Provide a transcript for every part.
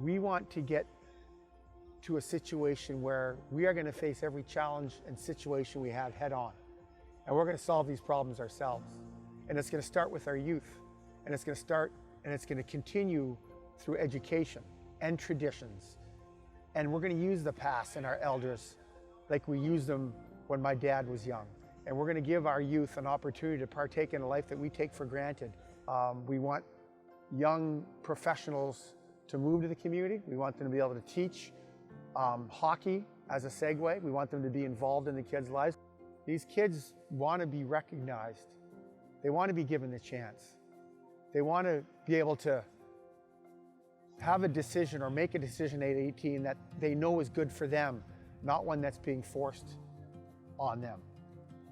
We want to get to a situation where we are going to face every challenge and situation we have head on. And we're going to solve these problems ourselves. And it's going to start with our youth. And it's going to continue through education and traditions. And we're going to use the past and our elders like we used them when my dad was young. And we're going to give our youth an opportunity to partake in a life that we take for granted. We want young professionals to move to the community. We want them to be able to teach hockey as a segue. We want them to be involved in the kids' lives. These kids want to be recognized. They want to be given the chance. They want to be able to have a decision or make a decision at 18 that they know is good for them, not one that's being forced on them.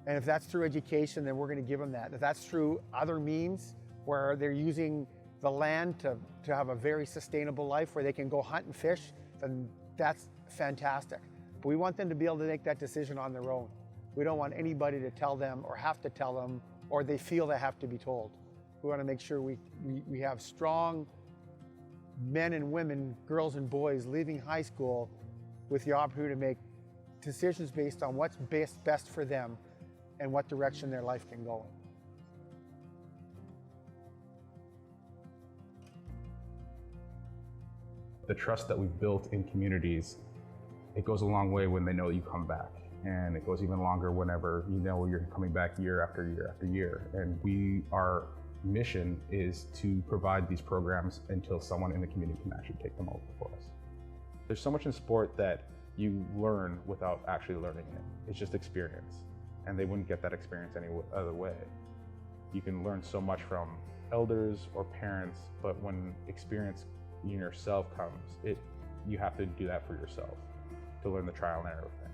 And if that's through education, then we're going to give them that. If that's through other means where they're using the land to have a very sustainable life where they can go hunt and fish, then that's fantastic. But we want them to be able to make that decision on their own. We don't want anybody to tell them or have to tell them, or they feel they have to be told. We want to make sure we have strong men and women, girls and boys leaving high school with the opportunity to make decisions based on what's best for them and what direction their life can go in. The trust that we've built in communities, it goes a long way when they know you come back. And it goes even longer whenever you know you're coming back year after year after year. And our mission is to provide these programs until someone in the community can actually take them over for us. There's so much in sport that you learn without actually learning it. It's just experience. And they wouldn't get that experience any other way. You can learn so much from elders or parents, but when experience in yourself comes, you have to do that for yourself to learn the trial and error of things.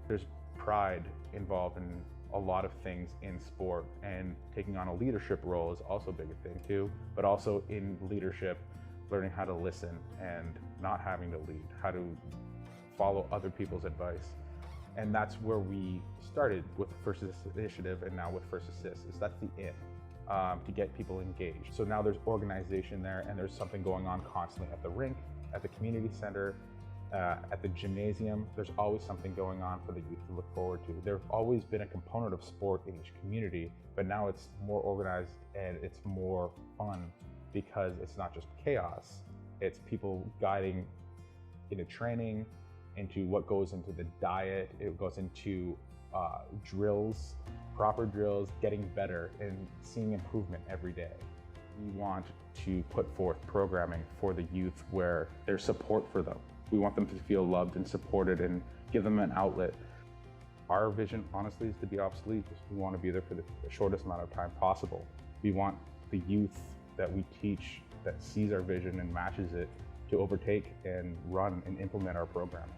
There's pride involved in a lot of things in sport, and taking on a leadership role is also a big thing too, but also in leadership, learning how to listen and not having to lead, how to follow other people's advice. And that's where we started with First Initiative and now with First Assist, is that's the in, to get people engaged. So now there's organization there, and there's something going on constantly at the rink, at the community center, at the gymnasium. There's always something going on for the youth to look forward to. There's always been a component of sport in each community, but now it's more organized and it's more fun because it's not just chaos. It's people guiding into training, into what goes into the diet. It goes into drills, proper drills, getting better and seeing improvement every day. We want to put forth programming for the youth where there's support for them. We want them to feel loved and supported and give them an outlet. Our vision, honestly, is to be obsolete. We want to be there for the shortest amount of time possible. We want the youth that we teach that sees our vision and matches it to overtake and run and implement our programming.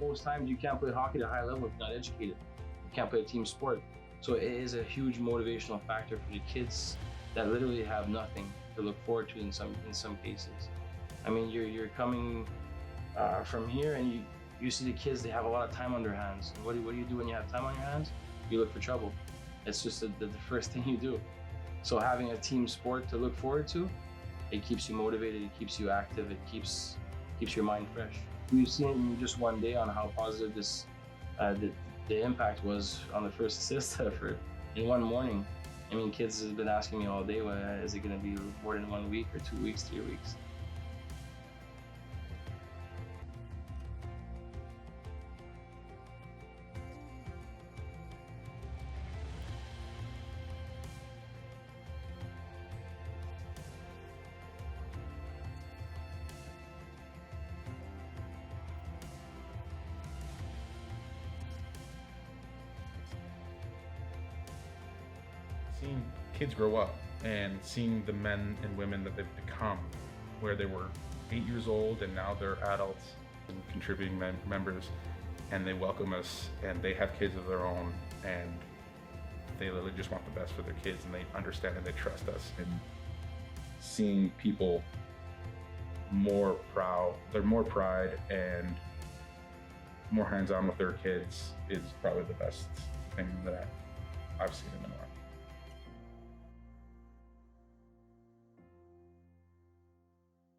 Most times you can't play hockey at a high level if you're not educated. You can't play a team sport. So it is a huge motivational factor for the kids that literally have nothing to look forward to in some cases. I mean, you're coming from here and you see the kids, they have a lot of time on their hands. And what do you do when you have time on your hands? You look for trouble. It's just the first thing you do. So having a team sport to look forward to, it keeps you motivated, it keeps you active, it keeps your mind fresh. We've seen in just one day on how positive this the impact was on the First Assist effort in one morning. I mean, kids have been asking me all day, well, is it going to be more than 1 week or 2 weeks, 3 weeks? seeing kids grow up and seeing the men and women that they've become, where they were 8 years old and now they're adults and contributing members, and they welcome us and they have kids of their own, and they literally just want the best for their kids, and they understand and they trust us. And seeing people more pride and more hands-on with their kids is probably the best thing that I've seen in the North.